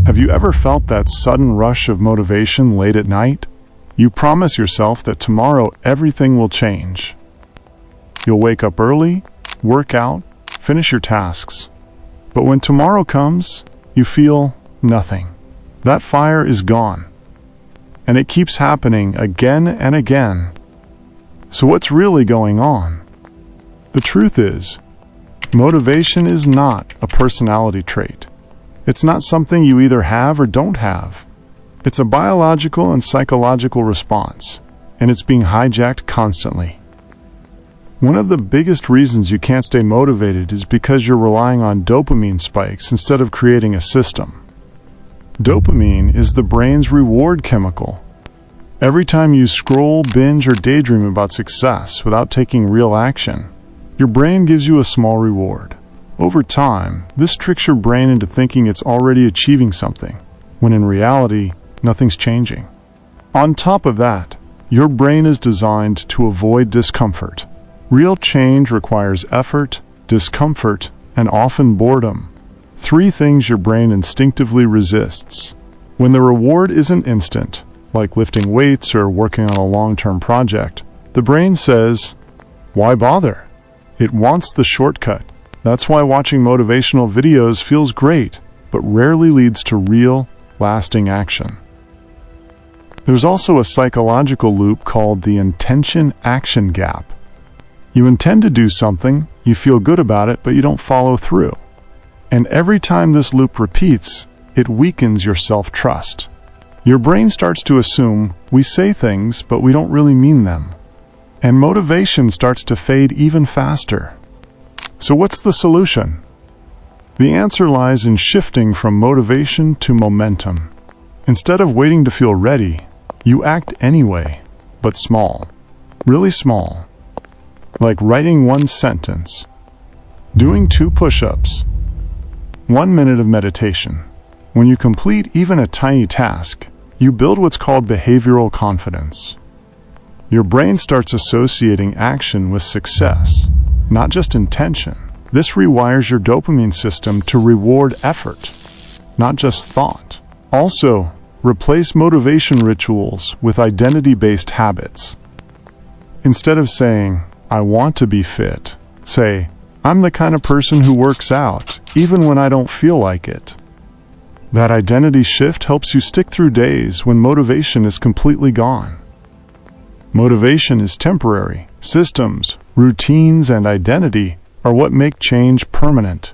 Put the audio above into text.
Have you ever felt that sudden rush of motivation late at night? You promise yourself that tomorrow everything will change. You'll wake up early, work out, finish your tasks. But when tomorrow comes, you feel nothing. That fire is gone. And it keeps happening again and again. So what's really going on? The truth is, motivation is not a personality trait. It's not something you either have or don't have. It's a biological and psychological response, and it's being hijacked constantly. One of the biggest reasons you can't stay motivated is because you're relying on dopamine spikes instead of creating a system. Dopamine is the brain's reward chemical. Every time you scroll, binge, or daydream about success without taking real action, your brain gives you a small reward. Over time, this tricks your brain into thinking it's already achieving something, when in reality, nothing's changing. On top of that, your brain is designed to avoid discomfort. Real change requires effort, discomfort, and often boredom. Three things your brain instinctively resists. When the reward isn't instant, like lifting weights or working on a long-term project, the brain says, "Why bother?" It wants the shortcut. That's why watching motivational videos feels great, but rarely leads to real, lasting action. There's also a psychological loop called the intention-action gap. You intend to do something, you feel good about it, but you don't follow through. And every time this loop repeats, it weakens your self-trust. Your brain starts to assume we say things, but we don't really mean them. And motivation starts to fade even faster. So what's the solution? The answer lies in shifting from motivation to momentum. Instead of waiting to feel ready, you act anyway, but small. Really small. Like writing one sentence, doing 2 push-ups, 1 minute of meditation. When you complete even a tiny task, you build what's called behavioral confidence. Your brain starts associating action with success, not just intention. This rewires your dopamine system to reward effort, not just thought. Also, replace motivation rituals with identity-based habits. Instead of saying, "I want to be fit," say, "I'm the kind of person who works out, even when I don't feel like it." That identity shift helps you stick through days when motivation is completely gone. Motivation is temporary. Systems, routines, and identity are what make change permanent.